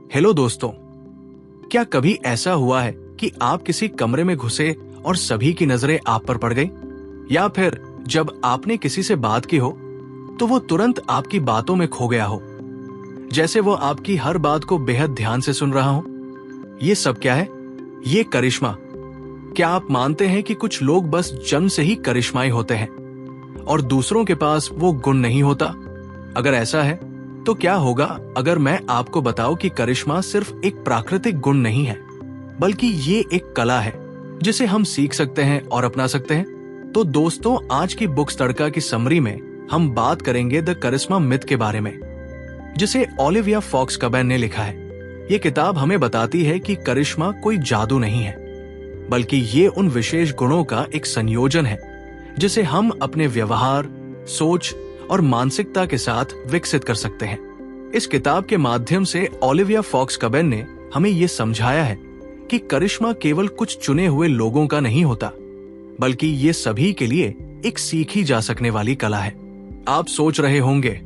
Hello दोस्तों, क्या कभी ऐसा हुआ है कि आप किसी कमरे में घुसे और सभी की नजरें आप पर पड़ गई? या फिर जब आपने किसी से बात की हो तो वो तुरंत आपकी बातों में खो गया हो, जैसे वो आपकी हर बात को बेहद ध्यान से सुन रहा हो? ये सब क्या है? ये करिश्मा। क्या आप मानते हैं कि कुछ लोग बस जन्म से ही करिश्माई होते हैं और दूसरों के पास वो गुण नहीं होता? अगर ऐसा है तो क्या होगा अगर मैं आपको बताऊं कि करिश्मा सिर्फ एक प्राकृतिक गुण नहीं है, बल्कि ये एक कला है जिसे हम सीख सकते हैं और अपना सकते हैं? तो दोस्तों, आज की बुक्स तड़का की समरी में हम बात करेंगे द करिश्मा मिथ के बारे में, जिसे ओलिविया फॉक्स कबैन ने लिखा है। ये किताब हमें बताती है कि करिश्मा कोई जादू नहीं है, बल्कि ये उन विशेष गुणों का एक संयोजन है जिसे हम अपने व्यवहार, सोच और मानसिकता के साथ विकसित कर सकते हैं। इस किताब के माध्यम से ओलिविया फॉक्स कबैन ने हमें ये समझाया है कि करिश्मा केवल कुछ चुने हुए लोगों का नहीं होता, बल्कि ये सभी के लिए एक सीखी जा सकने वाली कला है। आप सोच रहे होंगे,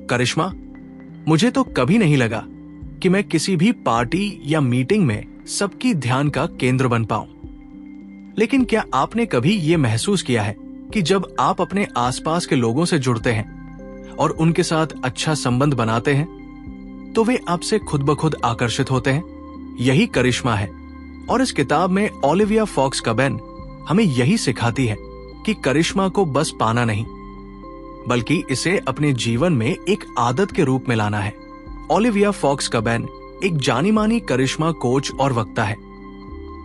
करिश्मा? मुझे तो कभी नहीं लगा कि मैं किसी भी पार्टी या मीटिंग में सबकी ध्यान का केंद्र बन पाऊं। लेकिन क्या आपने कभी ये महसूस किया है कि जब आप अपने आसपास के लोगों से जुड़ते हैं और उनके साथ अच्छा संबंध बनाते हैं तो वे आपसे खुद ब खुद आकर्षित होते हैं? यही करिश्मा है। और इस किताब में ओलिविया फॉक्स कबैन हमें यही सिखाती है कि करिश्मा को बस पाना नहीं, बल्कि इसे अपने जीवन में एक आदत के रूप में लाना है। ओलिविया फॉक्स कबैन एक जानी मानी करिश्मा कोच और वक्ता है,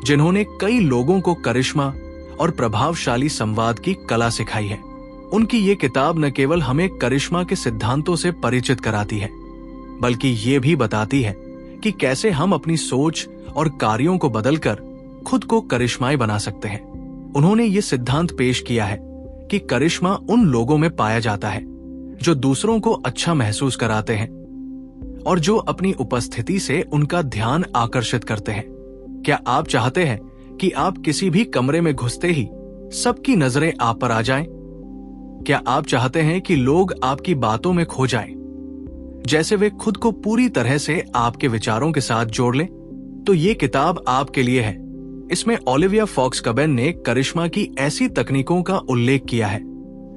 जिन्होंने कई लोगों को करिश्मा और प्रभावशाली संवाद की कला सिखाई है। उनकी ये किताब न केवल हमें करिश्मा के सिद्धांतों से परिचित कराती है, बल्कि ये भी बताती है कि कैसे हम अपनी सोच और कार्यों को बदलकर खुद को करिश्माई बना सकते हैं। उन्होंने ये सिद्धांत पेश किया है कि करिश्मा उन लोगों में पाया जाता है जो दूसरों को अच्छा महसूस कराते हैं और जो अपनी उपस्थिति से उनका ध्यान आकर्षित करते हैं। क्या आप चाहते हैं कि आप किसी भी कमरे में घुसते ही सबकी नजरें आप पर आ जाएं? क्या आप चाहते हैं कि लोग आपकी बातों में खो जाएं, जैसे वे खुद को पूरी तरह से आपके विचारों के साथ जोड़ लें? तो ये किताब आपके लिए है। इसमें ओलिविया फॉक्स कबैन ने करिश्मा की ऐसी तकनीकों का उल्लेख किया है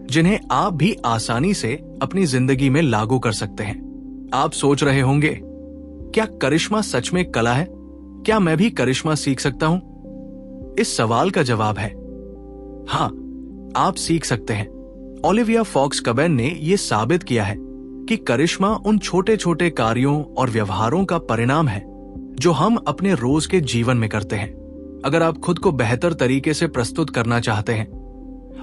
जिन्हें आप भी आसानी से अपनी जिंदगी में लागू कर सकते हैं। आप सोच रहे होंगे, क्या करिश्मा सच में कला है? क्या मैं भी करिश्मा सीख सकता हूं? इस सवाल का जवाब है हाँ, आप सीख सकते हैं। ओलिविया फॉक्स कबैन ने यह साबित किया है कि करिश्मा उन छोटे छोटे कार्यों और व्यवहारों का परिणाम है जो हम अपने रोज के जीवन में करते हैं। अगर आप खुद को बेहतर तरीके से प्रस्तुत करना चाहते हैं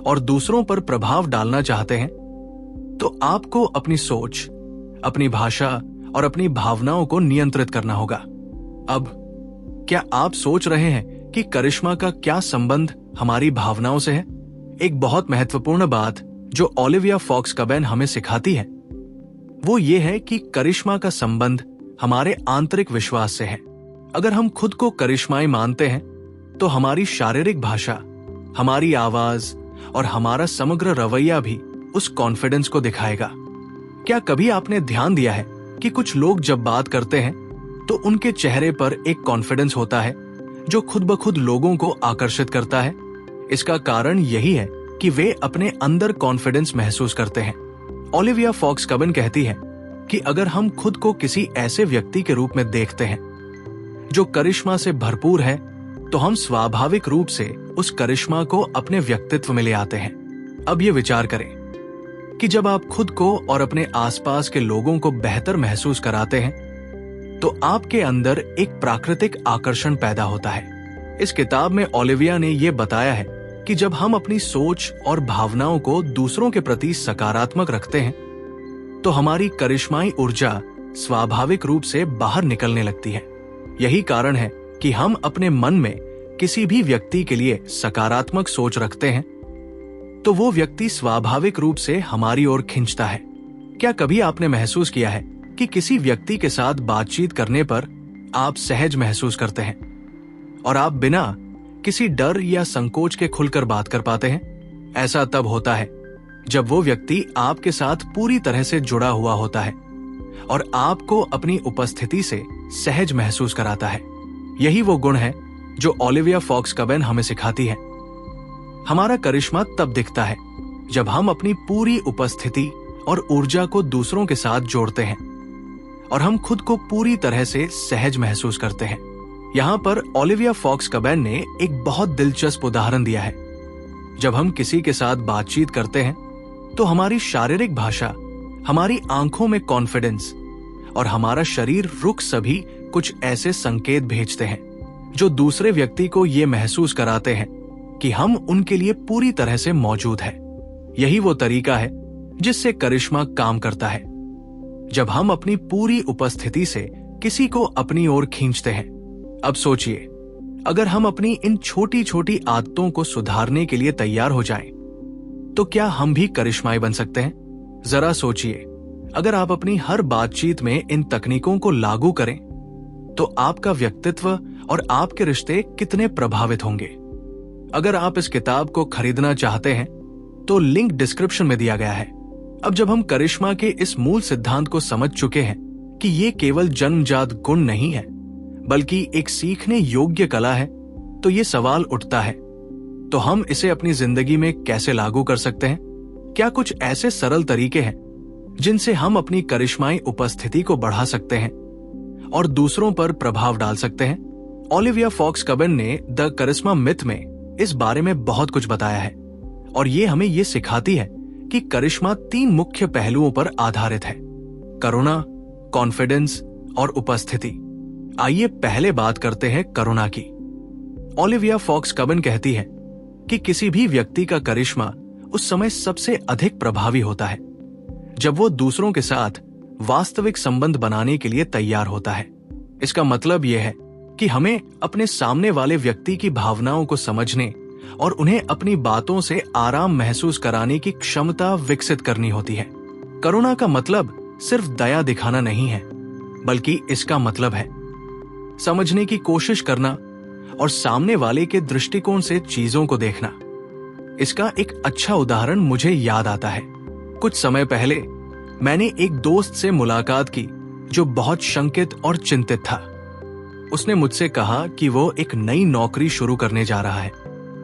और दूसरों पर प्रभाव डालना चाहते हैं, तो आपको अपनी सोच, अपनी भाषा और अपनी भावनाओं को नियंत्रित करना होगा। अब क्या आप सोच रहे हैं कि करिश्मा का क्या संबंध हमारी भावनाओं से है? एक बहुत महत्वपूर्ण बात जो ओलिविया फॉक्स कबैन हमें सिखाती है वो ये है कि करिश्मा का संबंध हमारे आंतरिक विश्वास से है। अगर हम खुद को करिश्माई मानते हैं तो हमारी शारीरिक भाषा, हमारी आवाज और हमारा समग्र रवैया भी उस कॉन्फिडेंस को दिखाएगा। क्या कभी आपने ध्यान दिया है कि कुछ लोग जब बात करते हैं तो उनके चेहरे पर एक कॉन्फिडेंस होता है जो खुद ब खुद लोगों को आकर्षित करता है? इसका कारण यही है कि वे अपने अंदर कॉन्फिडेंस महसूस करते हैं। ओलिविया फॉक्स कबैन कहती है कि अगर हम खुद को किसी ऐसे व्यक्ति के रूप में देखते हैं जो करिश्मा से भरपूर है, तो हम स्वाभाविक रूप से उस करिश्मा को अपने व्यक्तित्व में ले आते हैं। अब ये विचार करें कि जब आप खुद को और अपने आसपास के लोगों को बेहतर महसूस कराते हैं तो आपके अंदर एक प्राकृतिक आकर्षण पैदा होता है। इस किताब में ओलिविया ने यह बताया है कि जब हम अपनी सोच और भावनाओं को दूसरों के प्रति सकारात्मक रखते हैं तो हमारी करिश्माई ऊर्जा स्वाभाविक रूप से बाहर निकलने लगती है। यही कारण है कि हम अपने मन में किसी भी व्यक्ति के लिए सकारात्मक सोच रखते हैं तो वो व्यक्ति स्वाभाविक रूप से हमारी ओर खींचता है। क्या कभी आपने महसूस किया है कि किसी व्यक्ति के साथ बातचीत करने पर आप सहज महसूस करते हैं और आप बिना किसी डर या संकोच के खुलकर बात कर पाते हैं? ऐसा तब होता है जब वो व्यक्ति आपके साथ पूरी तरह से जुड़ा हुआ होता है और आपको अपनी उपस्थिति से सहज महसूस कराता है। यही वो गुण है जो ओलिविया फॉक्स कबेन हमें सिखाती है। हमारा करिश्मा तब दिखता है जब हम अपनी पूरी उपस्थिति और ऊर्जा को दूसरों के साथ जोड़ते हैं और हम खुद को पूरी तरह से सहज महसूस करते हैं। यहाँ पर ओलिविया फॉक्स कबेन ने एक बहुत दिलचस्प उदाहरण दिया है। जब हम किसी के साथ बातचीत करते हैं तो हमारी शारीरिक भाषा, हमारी आंखों में कॉन्फिडेंस और हमारा शरीर रुख सभी कुछ ऐसे संकेत भेजते हैं जो दूसरे व्यक्ति को ये महसूस कराते हैं कि हम उनके लिए पूरी तरह से मौजूद हैं। यही वो तरीका है जिससे करिश्मा काम करता है। जब हम अपनी पूरी उपस्थिति से किसी को अपनी ओर खींचते हैं। अब सोचिए, अगर हम अपनी इन छोटी छोटी आदतों को सुधारने के लिए तैयार हो जाएं, तो क्या हम भी करिश्माई बन सकते हैं? जरा सोचिए, अगर आप अपनी हर बातचीत में इन तकनीकों को लागू करें, तो आपका व्यक्तित्व और आपके रिश्ते कितने प्रभावित होंगे। अगर आप इस किताब को खरीदना चाहते हैं तो लिंक डिस्क्रिप्शन में दिया गया है। अब जब हम करिश्मा के इस मूल सिद्धांत को समझ चुके हैं कि ये केवल जन्मजात गुण नहीं है बल्कि एक सीखने योग्य कला है, तो ये सवाल उठता है, तो हम इसे अपनी जिंदगी में कैसे लागू कर सकते हैं? क्या कुछ ऐसे सरल तरीके हैं जिनसे हम अपनी करिश्माई उपस्थिति को बढ़ा सकते हैं और दूसरों पर प्रभाव डाल सकते हैं? ओलिविया फॉक्स कबेन ने द करिश्मा मिथ में इस बारे में बहुत कुछ बताया है और ये हमें ये सिखाती है कि करिश्मा 3 मुख्य पहलुओं पर आधारित है: करुणा, कॉन्फिडेंस और उपस्थिति। आइए पहले बात करते हैं करुणा की। ओलिविया फॉक्स कबेन कहती है कि किसी भी व्यक्ति का करिश्मा उस समय सबसे अधिक प्रभावी होता है जब वो दूसरों के साथ वास्तविक संबंध बनाने के लिए तैयार होता है। इसका मतलब यह है कि हमें अपने सामने वाले व्यक्ति की भावनाओं को समझने और उन्हें अपनी बातों से आराम महसूस कराने की क्षमता विकसित करनी होती है। करुणा का मतलब सिर्फ दया दिखाना नहीं है, बल्कि इसका मतलब है समझने की कोशिश करना और सामने वाले के दृष्टिकोण से चीजों को देखना। इसका एक अच्छा उदाहरण मुझे याद आता है। कुछ समय पहले मैंने एक दोस्त से मुलाकात की जो बहुत शंकित और चिंतित था। उसने मुझसे कहा कि वो एक नई नौकरी शुरू करने जा रहा है,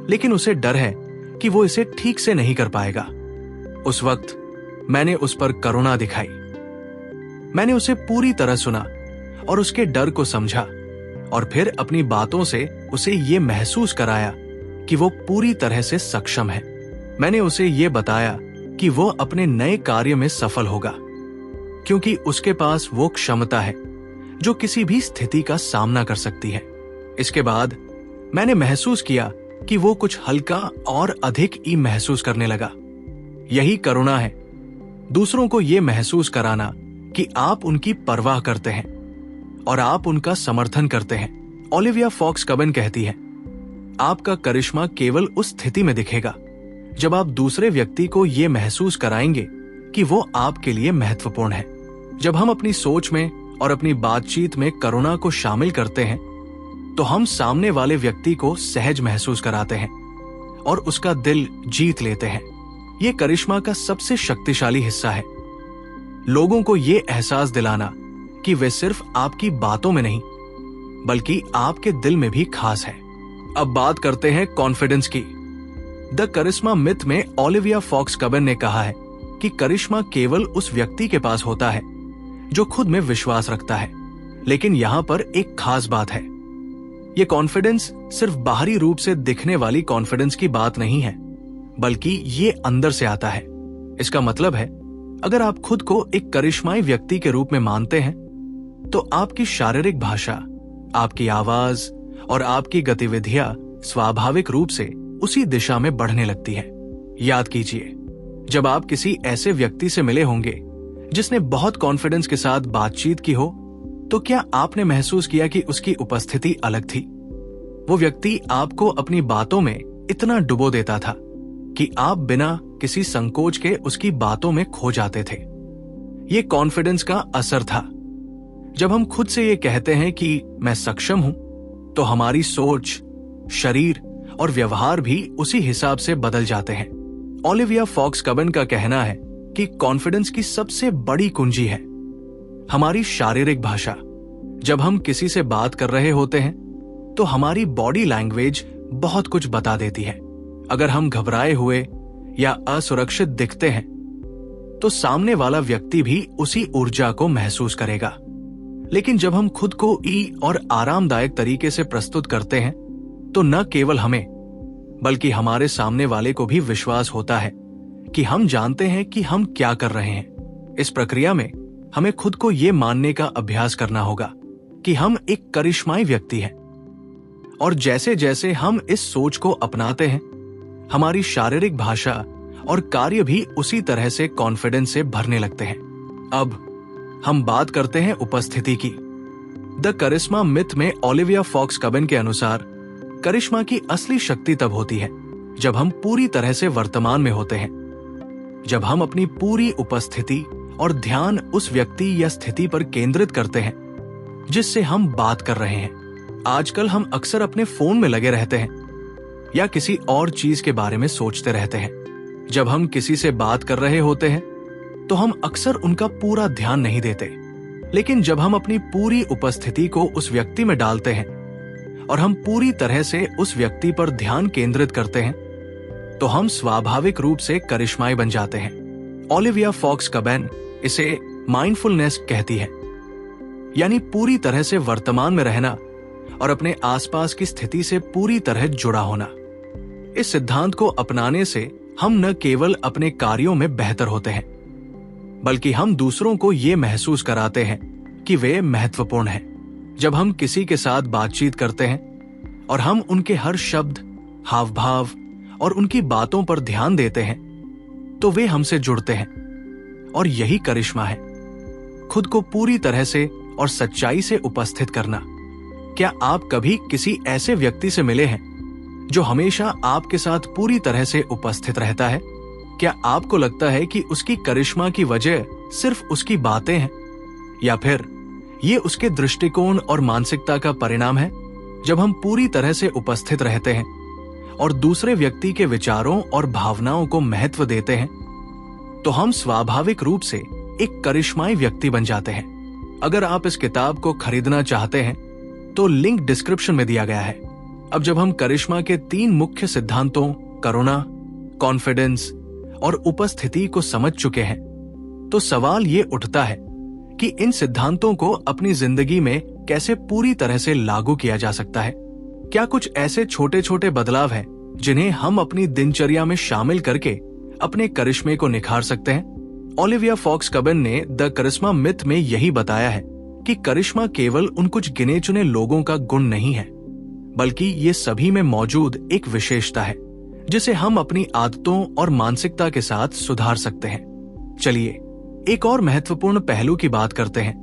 लेकिन उसे डर है कि वो इसे ठीक से नहीं कर पाएगा। उस वक्त मैंने उस पर करुणा दिखाई। मैंने उसे पूरी तरह सुना और उसके डर को समझा और फिर अपनी बातों से उसे ये महसूस कराया कि वो पूरी तरह से सक्षम है। मैंने उसे ये बताया कि वो अपने नए कार्य में सफल होगा क्योंकि उसके पास वो क्षमता है जो किसी भी स्थिति का सामना कर सकती है। इसके बाद मैंने महसूस किया कि वो कुछ हल्का और अधिक ही महसूस करने लगा। यही करुणा है, दूसरों को ये महसूस कराना कि आप उनकी परवाह करते हैं और आप उनका समर्थन करते हैं। ओलिविया फॉक्स कबेन कहती है, आपका करिश्मा केवल उस स्थिति में दिखेगा जब आप दूसरे व्यक्ति को ये महसूस कराएंगे कि वो आपके लिए महत्वपूर्ण है। जब हम अपनी सोच में और अपनी बातचीत में करुणा को शामिल करते हैं तो हम सामने वाले व्यक्ति को सहज महसूस कराते हैं और उसका दिल जीत लेते हैं। ये करिश्मा का सबसे शक्तिशाली हिस्सा है, लोगों को ये एहसास दिलाना कि वे सिर्फ आपकी बातों में नहीं बल्कि आपके दिल में भी खास है। अब बात करते हैं कॉन्फिडेंस की। द करिश्मा मिथ में ओलिविया फॉक्स कबेन ने कहा है कि करिश्मा केवल उस व्यक्ति के पास होता है जो खुद में विश्वास रखता है, लेकिन यहाँ पर एक खास बात है। ये कॉन्फिडेंस सिर्फ बाहरी रूप से दिखने वाली कॉन्फिडेंस की बात नहीं है, बल्कि ये अंदर से आता है। इसका मतलब है, अगर आप खुद को एक करिश्माई व्यक्ति के रूप में मानते हैं तो आपकी शारीरिक भाषा, आपकी आवाज और आपकी गतिविधियां स्वाभाविक रूप से उसी दिशा में बढ़ने लगती है। याद कीजिए, जब आप किसी ऐसे व्यक्ति से मिले होंगे जिसने बहुत कॉन्फिडेंस के साथ बातचीत की हो, तो क्या आपने महसूस किया कि उसकी उपस्थिति अलग थी? वो व्यक्ति आपको अपनी बातों में इतना डुबो देता था कि आप बिना किसी संकोच के उसकी बातों में खो जाते थे। ये कॉन्फिडेंस का असर था। जब हम खुद से ये कहते हैं कि मैं सक्षम हूं, तो हमारी सोच, शरीर और व्यवहार भी उसी हिसाब से बदल जाते हैं। ओलिविया फॉक्स कबेन का कहना है कि कॉन्फिडेंस की सबसे बड़ी कुंजी है हमारी शारीरिक भाषा। जब हम किसी से बात कर रहे होते हैं तो हमारी बॉडी लैंग्वेज बहुत कुछ बता देती है। अगर हम घबराए हुए या असुरक्षित दिखते हैं तो सामने वाला व्यक्ति भी उसी ऊर्जा को महसूस करेगा। लेकिन जब हम खुद को और आरामदायक तरीके से प्रस्तुत करते हैं तो न केवल हमें बल्कि हमारे सामने वाले को भी विश्वास होता है कि हम जानते हैं कि हम क्या कर रहे हैं। इस प्रक्रिया में हमें खुद को यह मानने का अभ्यास करना होगा कि हम एक करिश्माई व्यक्ति हैं। और जैसे जैसे हम इस सोच को अपनाते हैं, हमारी शारीरिक भाषा और कार्य भी उसी तरह से कॉन्फिडेंस से भरने लगते हैं। अब हम बात करते हैं उपस्थिति की। द करिश्मा मिथ में ओलिविया फॉक्स कबन के अनुसार करिश्मा की असली शक्ति तब होती है जब हम पूरी तरह से वर्तमान में होते हैं, जब हम अपनी पूरी उपस्थिति और ध्यान उस व्यक्ति या स्थिति पर केंद्रित करते हैं जिससे हम बात कर रहे हैं। आजकल हम अक्सर अपने फोन में लगे रहते हैं या किसी और चीज के बारे में सोचते रहते हैं। जब हम किसी से बात कर रहे होते हैं तो हम अक्सर उनका पूरा ध्यान नहीं देते, लेकिन जब हम अपनी पूरी उपस्थिति को उस व्यक्ति में डालते हैं और हम पूरी तरह से उस व्यक्ति पर ध्यान केंद्रित करते हैं तो हम स्वाभाविक रूप से करिश्माई बन जाते हैं। ओलिविया फॉक्स कबन इसे माइंडफुलनेस कहती है, यानी पूरी तरह से वर्तमान में रहना और अपने आसपास की स्थिति से पूरी तरह जुड़ा होना। इस सिद्धांत को अपनाने से हम न केवल अपने कार्यों में बेहतर होते हैं, बल्कि हम दूसरों को ये महसूस कराते हैं कि वे महत्वपूर्ण हैं। जब हम किसी के साथ बातचीत करते हैं और हम उनके हर शब्द, हाव भाव और उनकी बातों पर ध्यान देते हैं तो वे हमसे जुड़ते हैं, और यही करिश्मा है, खुद को पूरी तरह से और सच्चाई से उपस्थित करना। क्या आप कभी किसी ऐसे व्यक्ति से मिले हैं जो हमेशा आपके साथ पूरी तरह से उपस्थित रहता है? क्या आपको लगता है कि उसकी करिश्मा की वजह सिर्फ उसकी बातें हैं, या फिर ये उसके दृष्टिकोण और मानसिकता का परिणाम है? जब हम पूरी तरह से उपस्थित रहते हैं और दूसरे व्यक्ति के विचारों और भावनाओं को महत्व देते हैं तो हम स्वाभाविक रूप से एक करिश्माई व्यक्ति बन जाते हैं। अगर आप इस किताब को खरीदना चाहते हैं तो लिंक डिस्क्रिप्शन में दिया गया है। अब जब हम करिश्मा के 3 मुख्य सिद्धांतों करुणा, कॉन्फिडेंस और उपस्थिति को समझ चुके हैं तो सवाल ये उठता है कि इन सिद्धांतों को अपनी जिंदगी में कैसे पूरी तरह से लागू किया जा सकता है। क्या कुछ ऐसे छोटे छोटे बदलाव हैं जिन्हें हम अपनी दिनचर्या में शामिल करके अपने करिश्मे को निखार सकते हैं? ओलिविया फॉक्स कबन ने द करिश्मा मिथ में यही बताया है कि करिश्मा केवल उन कुछ गिने चुने लोगों का गुण नहीं है, बल्कि ये सभी में मौजूद एक विशेषता है जिसे हम अपनी आदतों और मानसिकता के साथ सुधार सकते हैं। चलिए एक और महत्वपूर्ण पहलू की बात करते हैं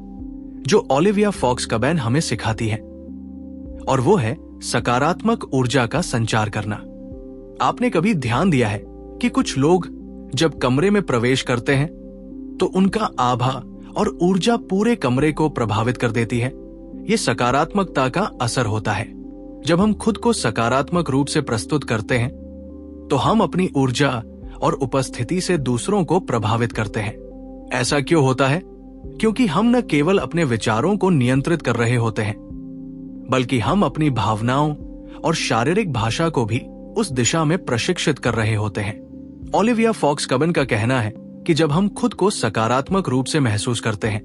जो ओलिविया फॉक्स कबन हमें सिखाती है, और वो है सकारात्मक ऊर्जा का संचार करना। आपने कभी ध्यान दिया है कि कुछ लोग जब कमरे में प्रवेश करते हैं तो उनका आभा और ऊर्जा पूरे कमरे को प्रभावित कर देती है? ये सकारात्मकता का असर होता है। जब हम खुद को सकारात्मक रूप से प्रस्तुत करते हैं तो हम अपनी ऊर्जा और उपस्थिति से दूसरों को प्रभावित करते हैं। ऐसा क्यों होता है? क्योंकि हम न केवल अपने विचारों को नियंत्रित कर रहे होते हैं, बल्कि हम अपनी भावनाओं और शारीरिक भाषा को भी उस दिशा में प्रशिक्षित कर रहे होते हैं। ओलिविया फॉक्स कबन का कहना है कि जब हम खुद को सकारात्मक रूप से महसूस करते हैं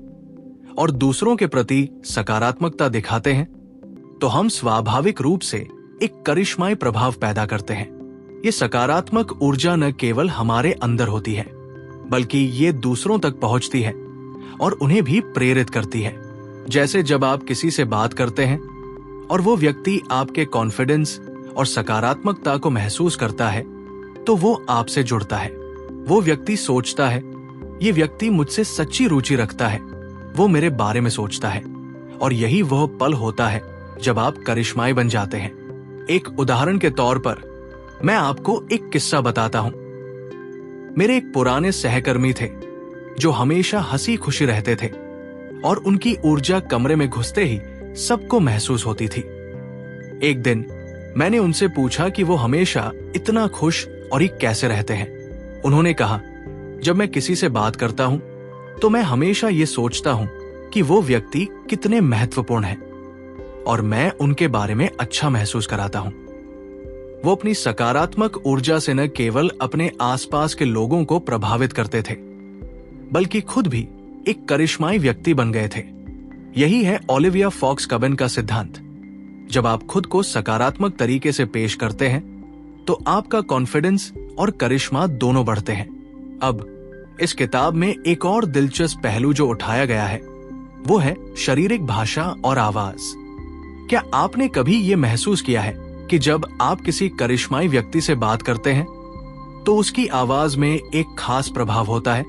और दूसरों के प्रति सकारात्मकता दिखाते हैं तो हम स्वाभाविक रूप से एक करिश्माई प्रभाव पैदा करते हैं। ये सकारात्मक ऊर्जा न केवल हमारे अंदर होती है, बल्कि ये दूसरों तक पहुंचती है और उन्हें भी प्रेरित करती है। जैसे जब आप किसी से बात करते हैं और वो व्यक्ति आपके कॉन्फिडेंस और सकारात्मकता को महसूस करता है तो वो आपसे जुड़ता है। वो व्यक्ति सोचता है, ये व्यक्ति मुझसे सच्ची रुचि रखता है, वो मेरे बारे में सोचता है, और यही वह पल होता है जब आप करिश्माई बन जाते हैं। एक उदाहरण के तौर पर मैं आपको एक किस्सा बताता हूं। मेरे एक पुराने सहकर्मी थे जो हमेशा हंसी खुशी रहते थे और उनकी ऊर्जा कमरे में घुसते ही सबको महसूस होती थी। एक दिन मैंने उनसे पूछा कि वो हमेशा इतना खुश और ये कैसे रहते हैं। उन्होंने कहा, जब मैं किसी से बात करता हूं तो मैं हमेशा ये सोचता हूं कि वो व्यक्ति कितने महत्वपूर्ण हैं और मैं उनके बारे में अच्छा महसूस कराता हूं। वो अपनी सकारात्मक ऊर्जा से न केवल अपने आसपास के लोगों को प्रभावित करते थे, बल्कि खुद भी एक करिश्माई व्यक्ति बन गए थे। यही है ओलिविया फॉक्स कबन का सिद्धांत। जब आप खुद को सकारात्मक तरीके से पेश करते हैं तो आपका कॉन्फिडेंस और करिश्मा दोनों बढ़ते हैं। अब इस किताब में एक और दिलचस्प पहलू जो उठाया गया है वो है शारीरिक भाषा और आवाज। क्या आपने कभी ये महसूस किया है कि जब आप किसी करिश्माई व्यक्ति से बात करते हैं तो उसकी आवाज में एक खास प्रभाव होता है?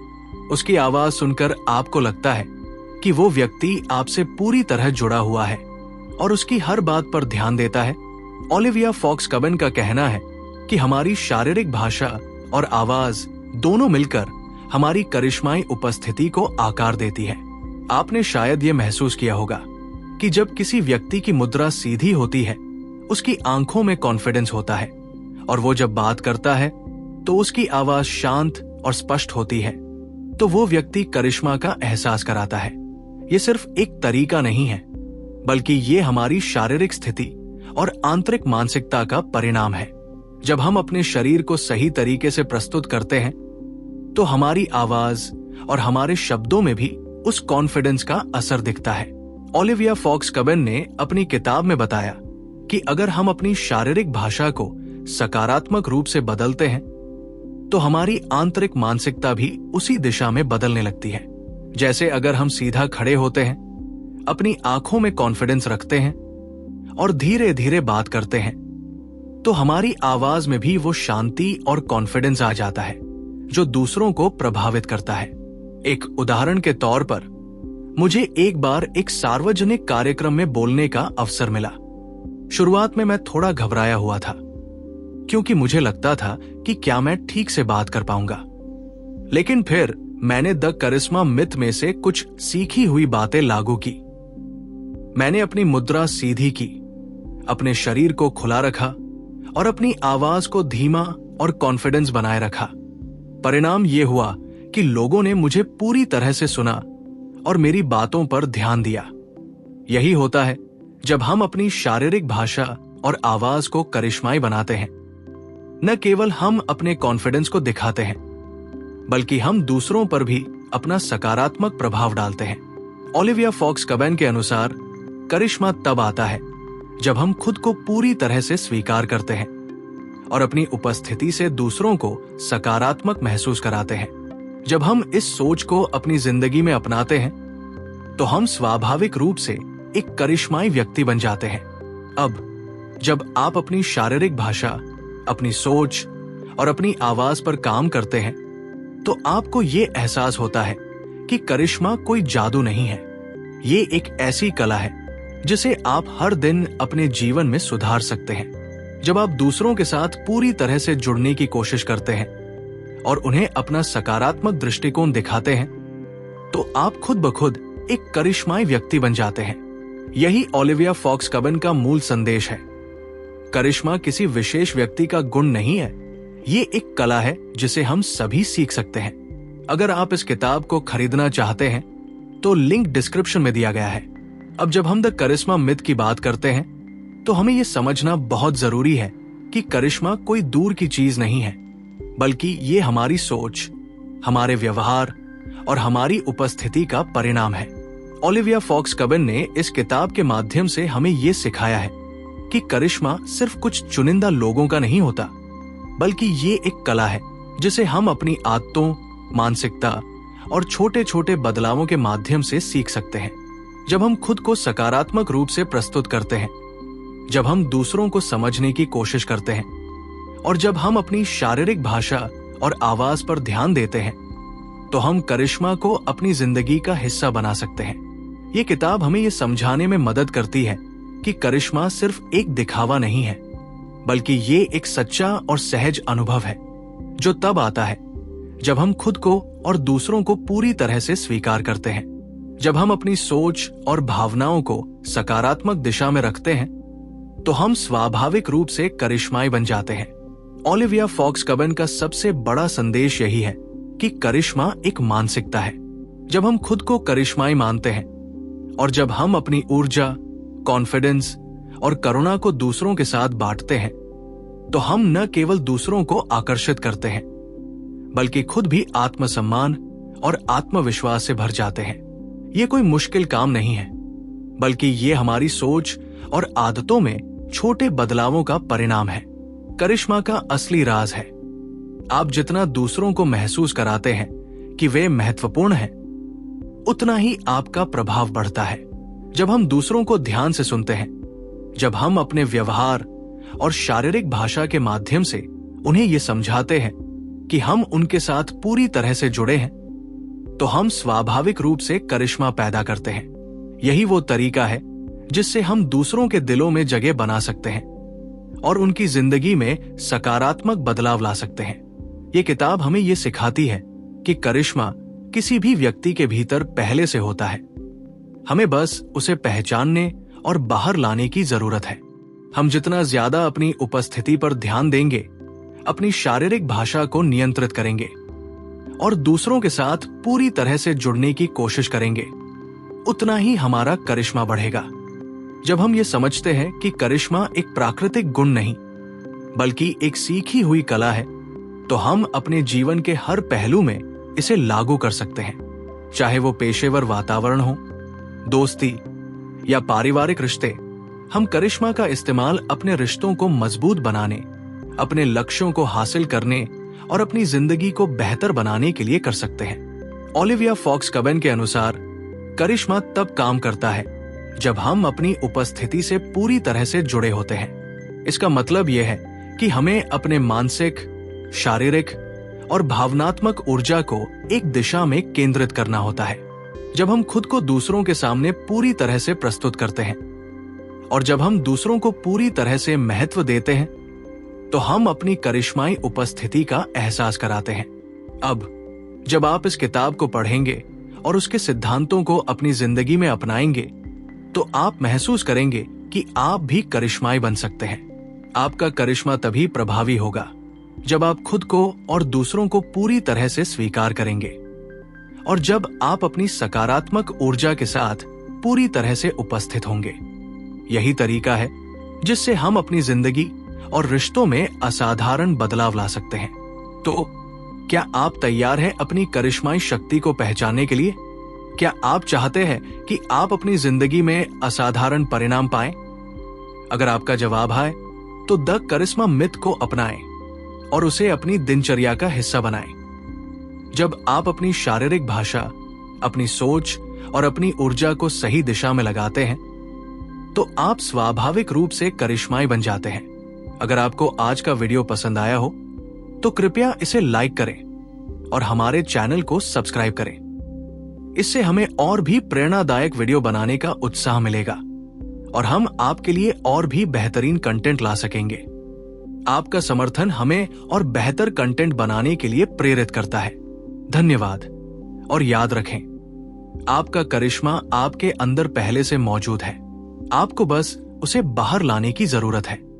उसकी आवाज सुनकर आपको लगता है कि वो व्यक्ति आपसे पूरी तरह जुड़ा हुआ है और उसकी हर बात पर ध्यान देता है। ओलिविया फॉक्स कबन का कहना है कि हमारी शारीरिक भाषा और आवाज दोनों मिलकर हमारी करिश्माई उपस्थिति को आकार देती है। आपने शायद ये महसूस किया होगा कि जब किसी व्यक्ति की मुद्रा सीधी होती है, उसकी आंखों में कॉन्फिडेंस होता है और वो जब बात करता है तो उसकी आवाज शांत और स्पष्ट होती है, तो वो व्यक्ति करिश्मा का एहसास कराता है। ये सिर्फ एक तरीका नहीं है, बल्कि ये हमारी शारीरिक स्थिति और आंतरिक मानसिकता का परिणाम है। जब हम अपने शरीर को सही तरीके से प्रस्तुत करते हैं तो हमारी आवाज और हमारे शब्दों में भी उस कॉन्फिडेंस का असर दिखता है। ओलिविया फॉक्स कबन ने अपनी किताब में बताया कि अगर हम अपनी शारीरिक भाषा को सकारात्मक रूप से बदलते हैं तो हमारी आंतरिक मानसिकता भी उसी दिशा में बदलने लगती है। जैसे अगर हम सीधा खड़े होते हैं, अपनी आंखों में कॉन्फिडेंस रखते हैं और धीरे धीरे बात करते हैं, तो हमारी आवाज में भी वो शांति और कॉन्फिडेंस आ जाता है जो दूसरों को प्रभावित करता है। एक उदाहरण के तौर पर मुझे एक बार एक सार्वजनिक कार्यक्रम में बोलने का अवसर मिला। शुरुआत में मैं थोड़ा घबराया हुआ था क्योंकि मुझे लगता था कि क्या मैं ठीक से बात कर पाऊंगा। लेकिन फिर मैंने द करिश्मा मिथ में से कुछ सीखी हुई बातें लागू की। मैंने अपनी मुद्रा सीधी की, अपने शरीर को खुला रखा और अपनी आवाज को धीमा और कॉन्फिडेंस बनाए रखा। परिणाम ये हुआ कि लोगों ने मुझे पूरी तरह से सुना और मेरी बातों पर ध्यान दिया। यही होता है जब हम अपनी शारीरिक भाषा और आवाज को करिश्माई बनाते हैं। न केवल हम अपने कॉन्फिडेंस को दिखाते हैं, बल्कि हम दूसरों पर भी अपना सकारात्मक प्रभाव डालते हैं। ओलिविया फॉक्स कबन के अनुसार करिश्मा तब आता है जब हम खुद को पूरी तरह से स्वीकार करते हैं और अपनी उपस्थिति से दूसरों को सकारात्मक महसूस कराते हैं। जब हम इस सोच को अपनी जिंदगी में अपनाते हैं तो हम स्वाभाविक रूप से एक करिश्माई व्यक्ति बन जाते हैं। अब जब आप अपनी शारीरिक भाषा, अपनी सोच और अपनी आवाज पर काम करते हैं तो आपको ये एहसास होता है कि करिश्मा कोई जादू नहीं है। ये एक ऐसी कला है जिसे आप हर दिन अपने जीवन में सुधार सकते हैं। जब आप दूसरों के साथ पूरी तरह से जुड़ने की कोशिश करते हैं और उन्हें अपना सकारात्मक दृष्टिकोण दिखाते हैं तो आप खुद ब खुद एक करिश्माई व्यक्ति बन जाते हैं। यही ओलिविया फॉक्स कबन का मूल संदेश है। करिश्मा किसी विशेष व्यक्ति का गुण नहीं है, ये एक कला है जिसे हम सभी सीख सकते हैं। अगर आप इस किताब को खरीदना चाहते हैं तो लिंक डिस्क्रिप्शन में दिया गया है। अब जब हम द करिश्मा मिथ की बात करते हैं तो हमें यह समझना बहुत जरूरी है कि करिश्मा कोई दूर की चीज नहीं है, बल्कि ये हमारी सोच, हमारे व्यवहार और हमारी उपस्थिति का परिणाम है। ओलिविया फॉक्स कबन ने इस किताब के माध्यम से हमें ये सिखाया है कि करिश्मा सिर्फ कुछ चुनिंदा लोगों का नहीं होता, बल्कि ये एक कला है जिसे हम अपनी आदतों, मानसिकता और छोटे छोटे बदलावों के माध्यम से सीख सकते हैं। जब हम खुद को सकारात्मक रूप से प्रस्तुत करते हैं, जब हम दूसरों को समझने की कोशिश करते हैं और जब हम अपनी शारीरिक भाषा और आवाज पर ध्यान देते हैं तो हम करिश्मा को अपनी जिंदगी का हिस्सा बना सकते हैं। ये किताब हमें ये समझाने में मदद करती है कि करिश्मा सिर्फ एक दिखावा नहीं है, बल्कि ये एक सच्चा और सहज अनुभव है जो तब आता है जब हम खुद को और दूसरों को पूरी तरह से स्वीकार करते हैं। जब हम अपनी सोच और भावनाओं को सकारात्मक दिशा में रखते हैं तो हम स्वाभाविक रूप से करिश्माई बन जाते हैं। ओलिविया फॉक्स कबन का सबसे बड़ा संदेश यही है कि करिश्मा एक मानसिकता है। जब हम खुद को करिश्माई मानते हैं और जब हम अपनी ऊर्जा, कॉन्फिडेंस और करुणा को दूसरों के साथ बांटते हैं तो हम न केवल दूसरों को आकर्षित करते हैं बल्कि खुद भी आत्मसम्मान और आत्मविश्वास से भर जाते हैं। ये कोई मुश्किल काम नहीं है, बल्कि ये हमारी सोच और आदतों में छोटे बदलावों का परिणाम है। करिश्मा का असली राज है, आप जितना दूसरों को महसूस कराते हैं कि वे महत्वपूर्ण हैं, उतना ही आपका प्रभाव बढ़ता है। जब हम दूसरों को ध्यान से सुनते हैं, जब हम अपने व्यवहार और शारीरिक भाषा के माध्यम से उन्हें यह समझाते हैं कि हम उनके साथ पूरी तरह से जुड़े हैं, तो हम स्वाभाविक रूप से करिश्मा पैदा करते हैं। यही वो तरीका है जिससे हम दूसरों के दिलों में जगह बना सकते हैं और उनकी जिंदगी में सकारात्मक बदलाव ला सकते हैं। ये किताब हमें ये सिखाती है कि करिश्मा किसी भी व्यक्ति के भीतर पहले से होता है, हमें बस उसे पहचानने और बाहर लाने की जरूरत है। हम जितना ज्यादा अपनी उपस्थिति पर ध्यान देंगे, अपनी शारीरिक भाषा को नियंत्रित करेंगे और दूसरों के साथ पूरी तरह से जुड़ने की कोशिश करेंगे, उतना ही हमारा करिश्मा बढ़ेगा। जब हम ये समझते हैं कि करिश्मा एक प्राकृतिक गुण नहीं बल्कि एक सीखी हुई कला है, तो हम अपने जीवन के हर पहलू में इसे लागू कर सकते हैं। चाहे वो पेशेवर वातावरण हो, दोस्ती या पारिवारिक रिश्ते, हम करिश्मा का इस्तेमाल अपने रिश्तों को मजबूत बनाने, अपने लक्ष्यों को हासिल करने और अपनी जिंदगी को बेहतर बनाने के लिए कर सकते हैं। ओलिविया फॉक्स-कबेन के अनुसार करिश्मा तब काम करता है जब हम अपनी उपस्थिति से पूरी तरह से जुड़े होते हैं। इसका मतलब यह है कि हमें अपने मानसिक, शारीरिक और भावनात्मक ऊर्जा को एक दिशा में केंद्रित करना होता है। जब हम खुद को दूसरों के सामने पूरी तरह से प्रस्तुत करते हैं और जब हम दूसरों को पूरी तरह से महत्व देते हैं, तो हम अपनी करिश्माई उपस्थिति का एहसास कराते हैं। अब जब आप इस किताब को पढ़ेंगे और उसके सिद्धांतों को अपनी जिंदगी में अपनाएंगे, तो आप महसूस करेंगे कि आप भी करिश्माई बन सकते हैं। आपका करिश्मा तभी प्रभावी होगा जब आप खुद को और दूसरों को पूरी तरह से स्वीकार करेंगे और जब आप अपनी सकारात्मक ऊर्जा के साथ पूरी तरह से उपस्थित होंगे। यही तरीका है जिससे हम अपनी जिंदगी और रिश्तों में असाधारण बदलाव ला सकते हैं। तो क्या आप तैयार हैं अपनी करिश्माई शक्ति को पहचानने के लिए? क्या आप चाहते हैं कि आप अपनी जिंदगी में असाधारण परिणाम पाएं? अगर आपका जवाब है तो द करिश्मा मिथ को अपनाएं और उसे अपनी दिनचर्या का हिस्सा बनाएं। जब आप अपनी शारीरिक भाषा, अपनी सोच और अपनी ऊर्जा को सही दिशा में लगाते हैं, तो आप स्वाभाविक रूप से करिश्माई बन जाते हैं। अगर आपको आज का वीडियो पसंद आया हो तो कृपया इसे लाइक करें और हमारे चैनल को सब्सक्राइब करें। इससे हमें और भी प्रेरणादायक वीडियो बनाने का उत्साह मिलेगा और हम आपके लिए और भी बेहतरीन कंटेंट ला सकेंगे। आपका समर्थन हमें और बेहतर कंटेंट बनाने के लिए प्रेरित करता है। धन्यवाद। और याद रखें, आपका करिश्मा आपके अंदर पहले से मौजूद है, आपको बस उसे बाहर लाने की जरूरत है।